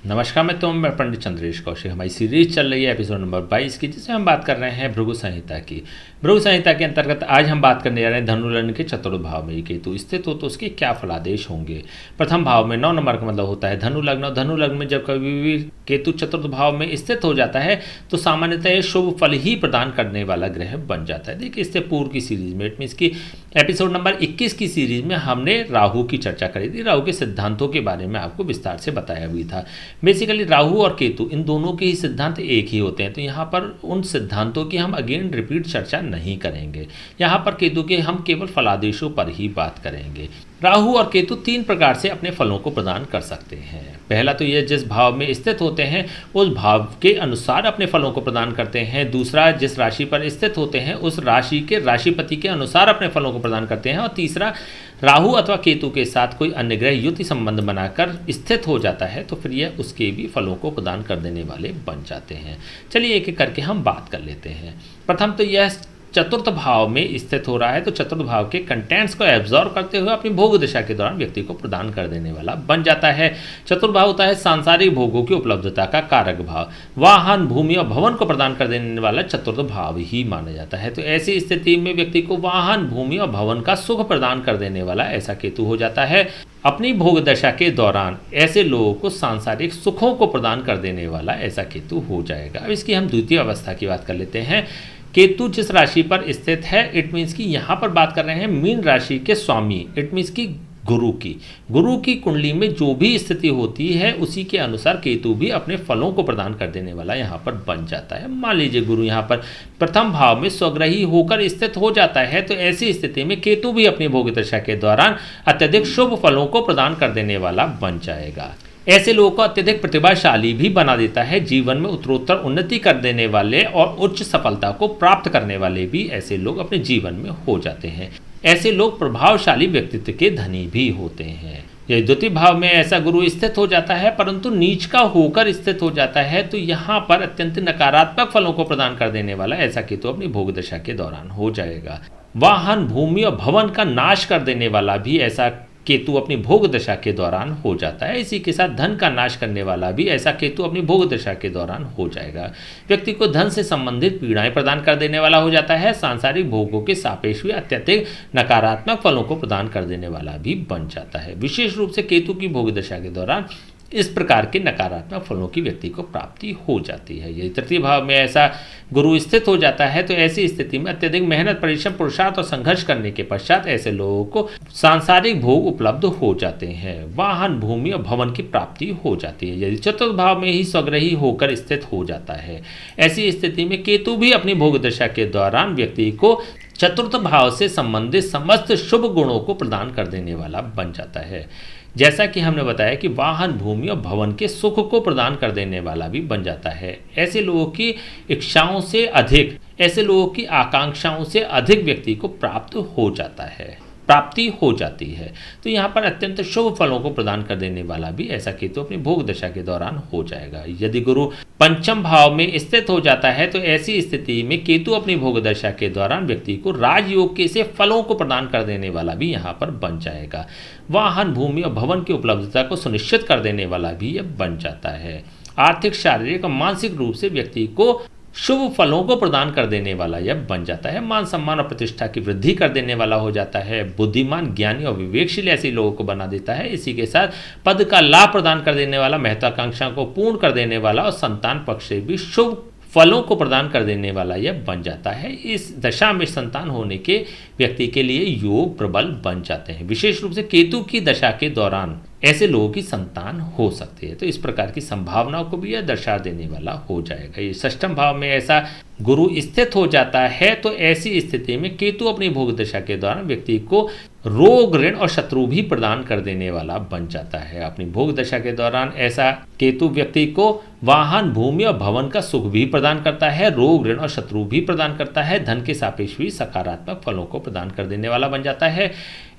नमस्कार मित्रों, मैं पंडित चंद्रेश कौशिक। हमारी सीरीज चल रही है एपिसोड नंबर 22 की, जिसमें हम बात कर रहे हैं भृगु संहिता की। भृगु संहिता के अंतर्गत आज हम बात करने जा रहे हैं धनु लग्न के चतुर्थ भाव में केतु स्थित हो तो उसके क्या फलादेश होंगे। प्रथम भाव में 9 नंबर का मतलब होता है धनु लग्न, और धनु लग्न में जब कभी भी केतु चतुर्थ भाव में स्थित हो जाता है तो सामान्यतः शुभ फल ही प्रदान करने वाला ग्रह बन जाता है। देखिए, इससे पूर्व की सीरीज में इट मीन्स की एपिसोड नंबर 21 की सीरीज में हमने राहु की चर्चा करी थी। राहु के सिद्धांतों के बारे में आपको विस्तार से बताया भी था। बेसिकली राहु और केतु इन दोनों के ही सिद्धांत एक ही होते हैं, तो यहाँ पर उन सिद्धांतों की हम अगेन रिपीट चर्चा नहीं करेंगे। यहाँ पर केतु के हम केवल फलादेशों पर ही बात करेंगे। राहु और केतु 3 प्रकार से अपने फलों को प्रदान कर सकते हैं। पहला तो यह जिस भाव में स्थित होते हैं उस भाव के अनुसार अपने फलों को प्रदान करते हैं। दूसरा, जिस राशि पर स्थित होते हैं उस राशि के राशिपति के अनुसार अपने फलों को प्रदान करते हैं। और तीसरा, राहु अथवा केतु के साथ कोई अन्य ग्रह युति संबंध बनाकर स्थित हो जाता है तो फिर यह उसके भी फलों को प्रदान कर देने वाले बन जाते हैं। चलिए एक एक करके हम बात कर लेते हैं। प्रथम तो यह चतुर्थ भाव में स्थित हो रहा है, तो चतुर्थ भाव के कंटेंट्स को एब्जॉर्व करते हुए अपनी भोग दशा के दौरान व्यक्ति को प्रदान कर देने वाला बन जाता है। चतुर्थ भाव होता है सांसारिक भोगों की उपलब्धता का कारक भाव। वाहन, भूमि और भवन को प्रदान कर देने वाला चतुर्थ भाव ही माना जाता है। तो ऐसी स्थिति में व्यक्ति को वाहन, भूमि और भवन का सुख प्रदान कर देने वाला ऐसा केतु हो जाता है। अपनी भोग दशा के दौरान ऐसे लोगों को सांसारिक सुखों को प्रदान कर देने वाला ऐसा केतु हो जाएगा। अब इसकी हम द्वितीय अवस्था की बात कर लेते हैं। केतु जिस राशि पर स्थित है, इट मीन्स की यहाँ पर बात कर रहे हैं मीन राशि के स्वामी, इट मीन्स की गुरु की कुंडली में जो भी स्थिति होती है उसी के अनुसार केतु भी अपने फलों को प्रदान कर देने वाला यहाँ पर बन जाता है। मान लीजिए गुरु यहाँ पर प्रथम भाव में स्वग्रही होकर स्थित हो जाता है, तो ऐसी स्थिति में केतु भी अपनी भोग दशा के दौरान अत्यधिक शुभ फलों को प्रदान कर देने वाला बन जाएगा। ऐसे लोगों को अत्यधिक प्रतिभाशाली भी बना देता है। जीवन में उत्तरोत्तर उन्नति कर देने वाले और उच्च सफलता को प्राप्त करने वाले भी ऐसे लोग अपने जीवन में हो जाते हैं। ऐसे लोग प्रभावशाली व्यक्तित्व के धनी भी होते हैं। यह द्वितीय भाव में ऐसा गुरु स्थित हो जाता है परंतु नीच का होकर स्थित हो जाता है, तो यहाँ पर अत्यंत नकारात्मक फलों को प्रदान कर देने वाला ऐसा केतु अपनी भोग दशा के दौरान हो जाएगा। वाहन, भूमि और भवन का नाश कर देने वाला भी ऐसा केतु अपनी भोग दशा के दौरान हो जाता है। इसी के साथ धन का नाश करने वाला भी ऐसा केतु अपनी भोग दशा के दौरान हो जाएगा। व्यक्ति को धन से संबंधित पीड़ाएं प्रदान कर देने वाला हो जाता है। सांसारिक भोगों के सापेक्ष भी अत्यधिक नकारात्मक फलों को प्रदान कर देने वाला भी बन जाता है। विशेष रूप से केतु की भोग दशा के दौरान इस प्रकार के नकारात्मक फलों की व्यक्ति को प्राप्ति हो जाती है। यदि तृतीय भाव में ऐसा गुरु स्थित हो जाता है तो ऐसी स्थिति में अत्यधिक मेहनत, परिश्रम, पुरुषार्थ और संघर्ष करने के पश्चात ऐसे लोगों को सांसारिक भोग उपलब्ध हो जाते हैं। वाहन, भूमि और भवन की प्राप्ति हो जाती है। यदि चतुर्थ भाव में ही स्वग्रही होकर स्थित हो जाता है, ऐसी स्थिति में केतु भी अपनी भोग दशा के दौरान व्यक्ति को चतुर्थ भाव से संबंधित समस्त शुभ गुणों को प्रदान कर देने वाला बन जाता है। जैसा कि हमने बताया कि वाहन, भूमि और भवन के सुख को प्रदान कर देने वाला भी बन जाता है। ऐसे लोगों की इच्छाओं से अधिक, ऐसे लोगों की आकांक्षाओं से अधिक व्यक्ति को प्राप्ति हो जाती है। तो यहाँ पर अत्यंत शुभ फलों को प्रदान कर देने वाला भी ऐसा केतु अपनी भोग दशा के दौरान हो जाएगा। यदि गुरु पंचम भाव में स्थित हो जाता है तो ऐसी स्थिति में केतु अपनी भोग दशा के दौरान व्यक्ति को राजयोग के से फलों को प्रदान कर देने वाला भी यहाँ पर बन जाएगा। वाहन, भूमि और भवन की उपलब्धता को सुनिश्चित कर देने वाला भी यह बन जाता है। आर्थिक, शारीरिक और मानसिक रूप से व्यक्ति को शुभ फलों को प्रदान कर देने वाला यह बन जाता है। मान सम्मान और प्रतिष्ठा की वृद्धि कर देने वाला हो जाता है। बुद्धिमान, ज्ञानी और विवेकशील ऐसे लोगों को बना देता है। इसी के साथ पद का लाभ प्रदान कर देने वाला, महत्वाकांक्षा को पूर्ण कर देने वाला और संतान पक्ष से भी शुभ फलों को प्रदान कर देने वाला यह बन जाता है। इस दशा में संतान होने के व्यक्ति के लिए योग प्रबल बन जाते हैं। विशेष रूप से केतु की दशा के दौरान ऐसे लोगों की संतान हो सकती है, तो इस प्रकार की संभावनाओं को भी यह दर्शा देने वाला हो जाएगा। ये षष्ठम भाव में ऐसा गुरु स्थित हो जाता है तो ऐसी स्थिति में केतु अपनी भोग दशा के दौरान व्यक्ति को रोग, ऋण और शत्रु भी प्रदान कर देने वाला बन जाता है। अपनी भोग दशा के दौरान ऐसा केतु व्यक्ति को वाहन, भूमि और भवन का सुख भी प्रदान करता है, रोग, ऋण और शत्रु भी प्रदान करता है, धन के सापेक्ष भी सकारात्मक फलों को प्रदान कर देने वाला बन जाता है।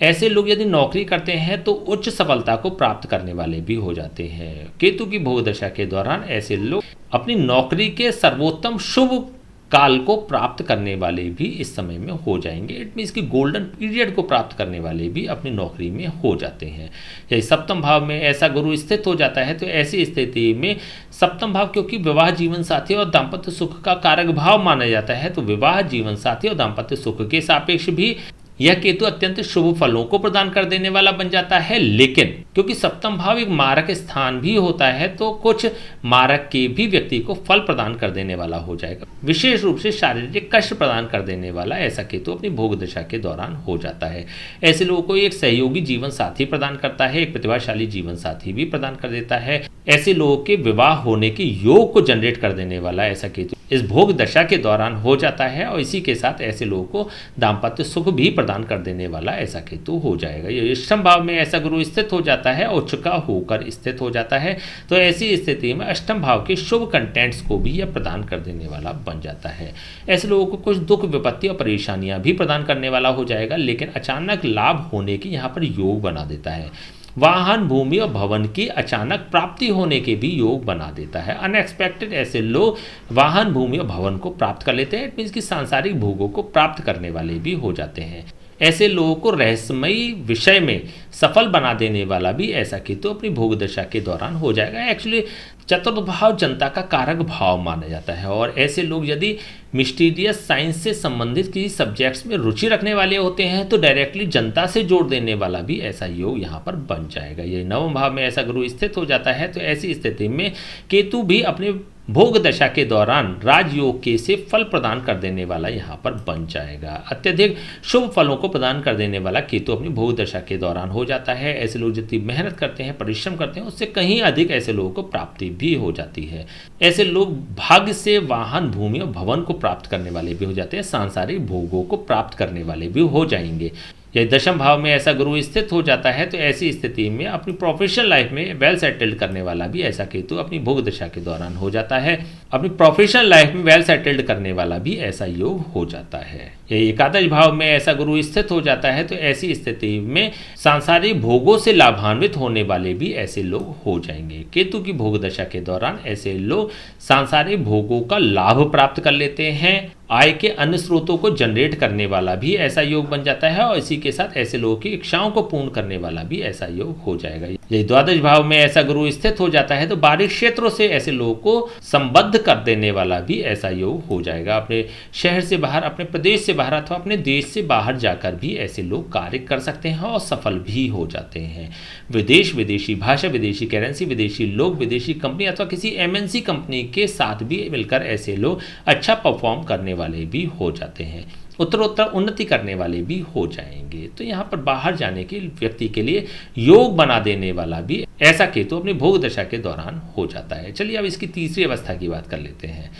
ऐसे लोग यदि नौकरी करते हैं तो उच्च सफलता को प्राप्त करने वाले भी हो जाते हैं। केतु की भोग दशा के दौरान ऐसे लोग अपनी नौकरी के सर्वोत्तम शुभ काल को प्राप्त करने वाले भी इस समय में हो जाएंगे। इट मीन्स कि गोल्डन पीरियड को प्राप्त करने वाले भी अपनी नौकरी में हो जाते हैं। यदि सप्तम भाव में ऐसा गुरु स्थित हो जाता है तो ऐसी स्थिति में सप्तम भाव क्योंकि विवाह जीवन साथी और दाम्पत्य सुख का कारक भाव माना जाता है, तो विवाह जीवन साथी और दाम्पत्य सुख के सापेक्ष भी यह केतु अत्यंत शुभ फलों को प्रदान कर देने वाला बन जाता है। लेकिन क्योंकि सप्तम भाव एक मारक स्थान भी होता है तो कुछ मारक के भी व्यक्ति को फल प्रदान कर देने वाला हो जाएगा। विशेष रूप से शारीरिक कष्ट प्रदान कर देने वाला ऐसा केतु अपनी भोग दशा के दौरान हो जाता है। ऐसे लोगों को एक सहयोगी जीवन साथी प्रदान करता है, एक प्रतिभाशाली जीवन साथी भी प्रदान कर देता है। ऐसे लोगों के विवाह होने के योग को जनरेट कर देने वाला ऐसा केतु इस भोग दशा के दौरान हो जाता है और इसी के साथ ऐसे लोगों को दाम्पत्य सुख भी प्रदान कर देने वाला ऐसा केतु हो जाएगा। ये अष्टम भाव में ऐसा गुरु स्थित हो जाता है और उच्च का होकर स्थित हो जाता है, तो ऐसी स्थिति में अष्टम भाव के शुभ कंटेंट्स को भी यह प्रदान कर देने वाला बन जाता है। ऐसे लोगों को कुछ दुख विपत्ति और परेशानियां भी प्रदान करने वाला हो जाएगा, लेकिन अचानक लाभ होने की यहाँ पर योग बना देता है। वाहन, भूमि और भवन की अचानक प्राप्ति होने के भी योग बना देता है। अनएक्सपेक्टेड ऐसे लोग वाहन, भूमि और भवन को प्राप्त कर लेते हैं। इट मीन्स कि सांसारिक भोगों को प्राप्त करने वाले भी हो जाते हैं। ऐसे लोगों को रहस्यमयी विषय में सफल बना देने वाला भी ऐसा केतु अपनी भोग दशा के दौरान हो जाएगा। एक्चुअली चतुर्थ भाव जनता का कारक भाव माना जाता है और ऐसे लोग यदि मिस्टीरियस साइंस से संबंधित किसी सब्जेक्ट्स में रुचि रखने वाले होते हैं तो डायरेक्टली जनता से जोड़ देने वाला भी ऐसा योग यहाँ पर बन जाएगा। ये नवम भाव में ऐसा गुरु स्थित हो जाता है तो ऐसी स्थिति में केतु भी अपने भोग दशा के दौरान राजयोग के से फल प्रदान कर देने वाला यहाँ पर बन जाएगा। अत्यधिक शुभ फलों को प्रदान कर देने वाला केतु अपनी भोग दशा के दौरान हो जाता है। ऐसे लोग जितनी मेहनत करते हैं, परिश्रम करते हैं, उससे कहीं अधिक ऐसे लोगों को प्राप्ति भी हो जाती है। ऐसे लोग भाग्य से वाहन, भूमि और भवन को प्राप्त करने वाले भी हो जाते हैं, सांसारिक भोगों को प्राप्त करने वाले भी हो जाएंगे। यदि दशम भाव में ऐसा गुरु स्थित हो जाता है तो ऐसी स्थिति में अपनी प्रोफेशनल लाइफ में वेल सेटल्ड करने वाला भी ऐसा केतु अपनी भोग दशा के दौरान हो जाता है। अपनी प्रोफेशनल लाइफ में वेल सेटल्ड करने वाला भी ऐसा योग हो जाता है। यदि एकादश भाव में ऐसा गुरु स्थित हो जाता है तो ऐसी स्थिति में सांसारिक भोगों से लाभान्वित होने वाले भी ऐसे लोग हो जाएंगे। केतु की भोग दशा के दौरान ऐसे लोग सांसारिक भोगों का लाभ प्राप्त कर लेते हैं। आय के अन्य स्रोतों को जनरेट करने वाला भी ऐसा योग बन जाता है और इसी के साथ ऐसे लोगों की इच्छाओं को पूर्ण करने वाला भी ऐसा योग हो जाएगा। यदि द्वादश भाव में ऐसा गुरु स्थित हो जाता है तो बाहरी क्षेत्रों से ऐसे लोगों को संबद्ध कर देने वाला भी ऐसा योग हो जाएगा। अपने शहर से बाहर, अपने प्रदेश से बाहर अथवा अपने देश से बाहर जाकर भी ऐसे लोग कार्य कर सकते हैं और सफल भी हो जाते हैं। विदेश, विदेशी भाषा, विदेशी करेंसी, विदेशी लोग, विदेशी कंपनी अथवा किसी एमएनसी कंपनी के साथ भी मिलकर ऐसे लोग अच्छा परफॉर्म करने वाले भी हो जाते हैं। उत्तरोत्तर उन्नति करने वाले भी हो जाएंगे। तो यहाँ पर बाहर जाने के व्यक्ति के लिए योग बना देने वाला भी ऐसा केतु अपनी भोग दशा के दौरान हो जाता है। चलिए अब इसकी तीसरी अवस्था की बात कर लेते हैं।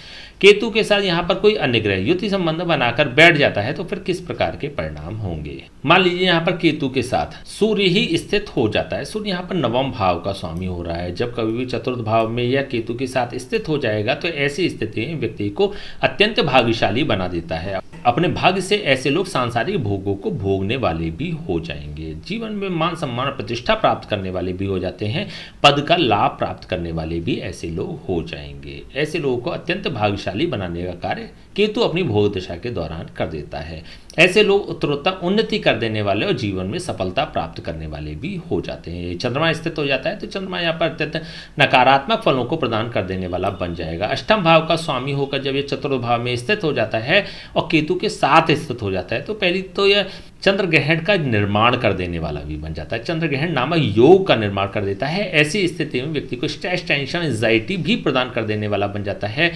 केतु के साथ यहाँ पर कोई अन्य ग्रह युति संबंध बनाकर बैठ जाता है तो फिर किस प्रकार के परिणाम होंगे। मान लीजिए यहाँ पर केतु के साथ सूर्य ही स्थित हो जाता है। सूर्य यहाँ पर नवम भाव का स्वामी हो रहा है। जब कभी भी चतुर्थ भाव में या केतु के साथ स्थित हो जाएगा तो ऐसी स्थिति में व्यक्ति को अत्यंत भाग्यशाली बना देता है। अपने भाग्य से ऐसे लोग सांसारिक भोगों को भोगने वाले भी हो जाएंगे। जीवन में मान सम्मान और प्रतिष्ठा प्राप्त करने वाले भी हो जाते हैं। पद का लाभ प्राप्त करने वाले भी ऐसे लोग हो जाएंगे। ऐसे लोगों को अत्यंत भाग्यशाली बनाने का कार्य केतु अपनी भोग दशा के दौरान कर देता है। ऐसे लोग उत्तरोत्तर उन्नति कर देने वाले और जीवन में सफलता प्राप्त करने वाले भी हो जाते हैं। चंद्रमा स्थित हो जाता है तो चंद्रमा यहाँ पर अत्यंत नकारात्मक फलों को प्रदान कर देने वाला बन जाएगा। अष्टम भाव का स्वामी होकर जब ये चतुर्थ भाव में स्थित हो जाता है और केतु के साथ स्थित हो जाता है तो पहली तो यह चंद्र ग्रहण का निर्माण कर देने वाला भी बन जाता है। चंद्र ग्रहण नामक योग का निर्माण कर देता है। ऐसी स्थिति में व्यक्ति को स्ट्रेस, टेंशन, एंजाइटी भी प्रदान कर देने वाला बन जाता है।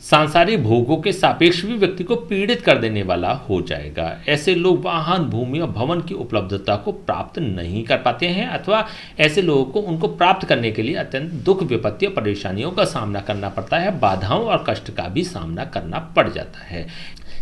सांसारिक भोगों के सापेक्ष भी व्यक्ति को पीड़ित कर देने वाला हो जाएगा। ऐसे लोग वाहन, भूमि और भवन की उपलब्धता को प्राप्त नहीं कर पाते हैं अथवा ऐसे लोगों को उनको प्राप्त करने के लिए अत्यंत दुख, विपत्ति और परेशानियों का सामना करना पड़ता है। बाधाओं और कष्ट का भी सामना करना पड़ जाता है।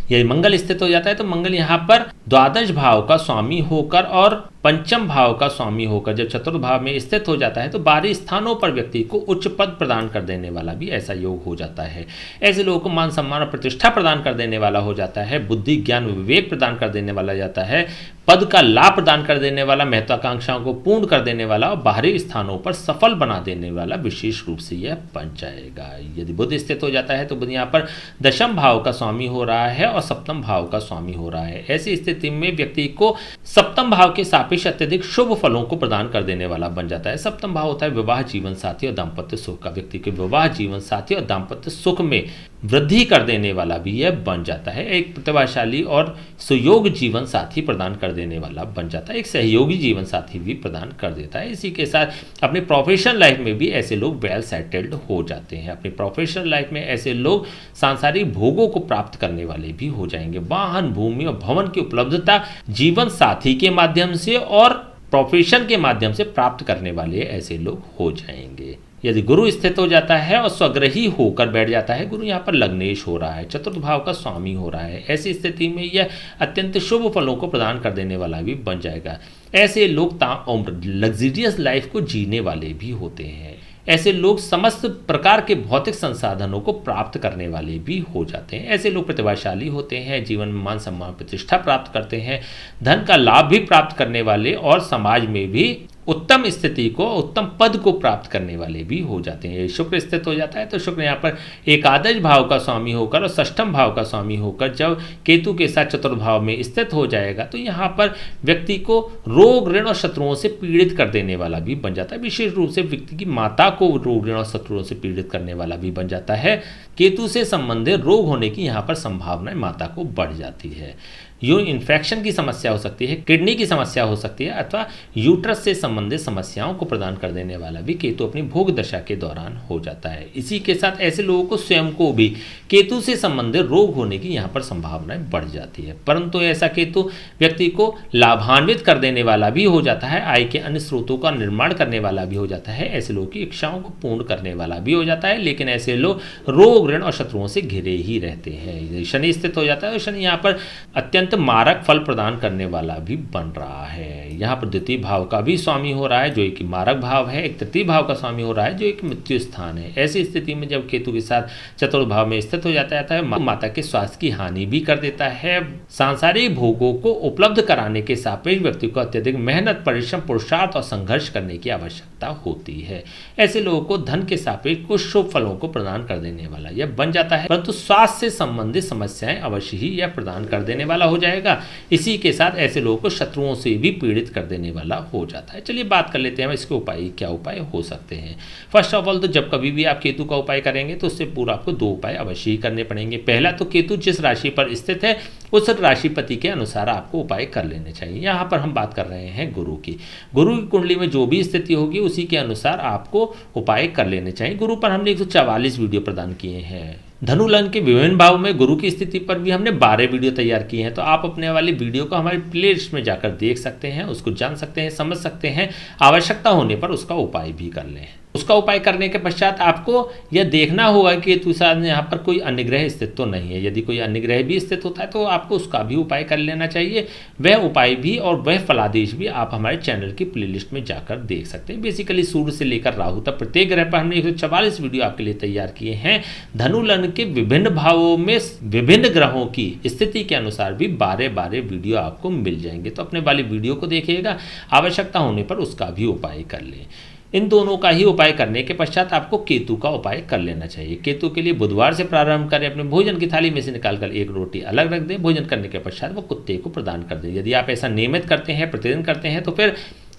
यदि मंगल स्थित हो जाता है तो मंगल यहाँ पर द्वादश भाव का स्वामी होकर और पंचम भाव का स्वामी होकर जब चतुर्थ भाव में स्थित हो जाता है तो बाहरी स्थानों पर व्यक्ति को उच्च पद प्रदान कर देने वाला भी ऐसा योग हो जाता है। ऐसे लोगों को मान सम्मान और प्रतिष्ठा प्रदान कर देने वाला हो जाता है, बुद्धि ज्ञान विवेक प्रदान कर देने वाला जाता है, पद का लाभ प्रदान कर देने वाला, महत्वाकांक्षाओं को पूर्ण कर देने वाला और बाहरी स्थानों पर सफल बना देने वाला विशेष रूप से यह बन जाएगा। यदि बुध स्थित हो जाता है तो बुध यहाँ पर दशम भाव का स्वामी हो रहा है और सप्तम भाव का स्वामी हो रहा है। ऐसी स्थिति में व्यक्ति को सप्तम भाव के सापेक्ष अत्यधिक शुभ फलों को प्रदान कर देने वाला बन जाता है। सप्तम भाव होता है विवाह जीवन साथी और दाम्पत्य सुख का। व्यक्ति के विवाह जीवन साथी और दाम्पत्य सुख में वृद्धि कर देने वाला भी यह बन जाता है। एक प्रतिभाशाली और सुयोग जीवन साथी प्रदान कर देने वाला बन जाता है। एक सहयोगी जीवन साथी भी प्रदान कर देता है। इसी के साथ अपनी प्रोफेशनल लाइफ में भी ऐसे लोग वेल सेटल्ड हो जाते हैं। अपनी प्रोफेशनल लाइफ में ऐसे लोग सांसारिक भोगों को प्राप्त करने वाले भी हो जाएंगे। वाहन, भूमि और भवन की उपलब्धता जीवन साथी के माध्यम से और प्रोफेशन के माध्यम से प्राप्त करने वाले ऐसे लोग हो जाएंगे। यदि गुरु स्थित हो जाता है और स्वग्रही होकर बैठ जाता है, गुरु यहाँ पर लग्नेश हो रहा है, चतुर्थ भाव का स्वामी हो रहा है, ऐसी स्थिति में यह अत्यंत शुभ फलों को प्रदान कर देने वाला भी बन जाएगा। ऐसे लोग ताउम्र लग्जरियस लाइफ को जीने वाले भी होते हैं। ऐसे लोग समस्त प्रकार के भौतिक संसाधनों को प्राप्त करने वाले भी हो जाते हैं। ऐसे लोग प्रतिभाशाली होते हैं, जीवन में मान सम्मान प्रतिष्ठा प्राप्त करते हैं, धन का लाभ भी प्राप्त करने वाले और समाज में भी उत्तम स्थिति को, उत्तम पद को प्राप्त करने वाले भी हो जाते हैं। शुक्र स्थित हो जाता है तो शुक्र यहाँ पर एकादश भाव का स्वामी होकर और षष्ठम भाव का स्वामी होकर जब केतु के साथ चतुर्थ भाव में स्थित हो जाएगा तो यहाँ पर व्यक्ति को रोग ऋण और शत्रुओं से पीड़ित कर देने वाला भी बन जाता है। विशेष रूप से व्यक्ति की माता को रोग ऋण और शत्रुओं से पीड़ित करने वाला भी बन जाता है। केतु से संबंधित रोग होने की यहाँ पर संभावनाएं माता को बढ़ जाती है। यूरिन इन्फेक्शन की समस्या हो सकती है, किडनी की समस्या हो सकती है अथवा यूट्रस से संबंधित समस्याओं को प्रदान कर देने वाला भी केतु अपनी भोग दशा के दौरान हो जाता है। इसी के साथ ऐसे लोगों को स्वयं को भी केतु से संबंधित रोग होने की यहाँ पर संभावनाएं बढ़ जाती है। परंतु ऐसा केतु व्यक्ति को लाभान्वित कर देने वाला भी हो जाता है, आय के अन्य स्रोतों का निर्माण करने वाला भी हो जाता है, ऐसे लोगों की इच्छाओं को पूर्ण करने वाला भी हो जाता है। लेकिन ऐसे लोग रोग ऋण और शत्रुओं से घिरे ही रहते हैं। शनि स्थित हो जाता है, शनि यहाँ पर अत्यंत मारक फल प्रदान करने वाला भी बन रहा है। यहाँ पर द्वितीय भाव का भी स्वामी हो रहा है जो एक मारक भाव है, एक तृतीय भाव का स्वामी हो रहा है जो एक मृत्यु स्थान है। ऐसी स्थिति में जब केतु के साथ चतुर्थ भाव में स्थित हो जाता है माता के स्वास्थ्य की हानि भी कर देता है। सांसारिक भोगों को उपलब्ध कराने के सापेक्ष व्यक्ति को अत्यधिक मेहनत, परिश्रम, पुरुषार्थ और संघर्ष करने की आवश्यकता होती है। ऐसे लोगों को धन के सापेक्ष कुछ शुभ फलों को प्रदान कर देने वाला यह बन जाता है, परंतु स्वास्थ्य से संबंधित समस्याएं अवश्य ही यह प्रदान कर देने वाला हो जाएगा। इसी के साथ ऐसे लोगों को शत्रुओं से भी पीड़ित कर देने वाला हो जाता है। चलिए बात कर लेते हैं इसके उपाय, क्या उपाय हो सकते हैं। फर्स्ट ऑफ ऑल तो जब कभी भी आप केतु का उपाय करेंगे तो उससे पूरा आपको दो उपाय अवश्य ही करने पड़ेंगे। पहला तो केतु जिस राशि पर स्थित है उस राशिपति के अनुसार आपको उपाय कर लेने चाहिए। यहाँ पर हम बात कर रहे हैं गुरु की। गुरु की कुंडली में जो भी स्थिति होगी उसी के अनुसार आपको उपाय कर लेने चाहिए। गुरु पर हमने 144 वीडियो प्रदान किए हैं। धनु लग्न के विभिन्न भाव में गुरु की स्थिति पर भी हमने 12 वीडियो तैयार किए हैं, तो आप अपने वाली वीडियो को हमारी प्लेलिस्ट में जाकर देख सकते हैं, उसको जान सकते हैं, समझ सकते हैं, आवश्यकता होने पर उसका उपाय भी कर लें। उसका उपाय करने के पश्चात आपको यह देखना होगा कि केतु साथ यहाँ पर कोई अन्य ग्रह स्थित तो नहीं है। यदि कोई अन्य ग्रह भी स्थित होता है तो आपको उसका भी उपाय कर लेना चाहिए। वह उपाय भी और वह फलादेश भी आप हमारे चैनल की प्लेलिस्ट में जाकर देख सकते हैं। बेसिकली सूर्य से लेकर राहु तक प्रत्येक ग्रह पर हमने 144 वीडियो आपके लिए तैयार किए हैं। धनु लग्न के विभिन्न भावों में विभिन्न ग्रहों की स्थिति के अनुसार भी 12 वीडियो आपको मिल जाएंगे। तो अपने वाली वीडियो को देखिएगा, आवश्यकता होने पर उसका भी उपाय कर लें। इन दोनों का ही उपाय करने के पश्चात आपको केतु का उपाय कर लेना चाहिए। केतु के लिए बुधवार से प्रारंभ करें, अपने भोजन की थाली में से निकालकर एक रोटी अलग रख दें। भोजन करने के पश्चात वो कुत्ते को प्रदान कर दें। यदि आप ऐसा नियमित करते हैं, प्रतिदिन करते हैं, तो फिर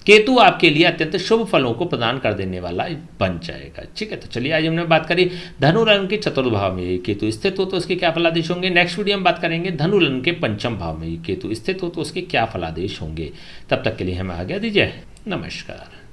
केतु आपके लिए अत्यंत शुभ फलों को प्रदान कर देने वाला बन जाएगा। ठीक है, तो चलिए आज हमने बात करी धनु लग्न के चतुर्थ भाव में केतु स्थित हो तो उसके क्या फलादेश होंगे। नेक्स्ट वीडियो में बात करेंगे धनु लग्न के पंचम भाव में केतु स्थित हो तो उसके क्या फलादेश होंगे। तब तक के लिए हमें आज्ञा दीजिए, नमस्कार।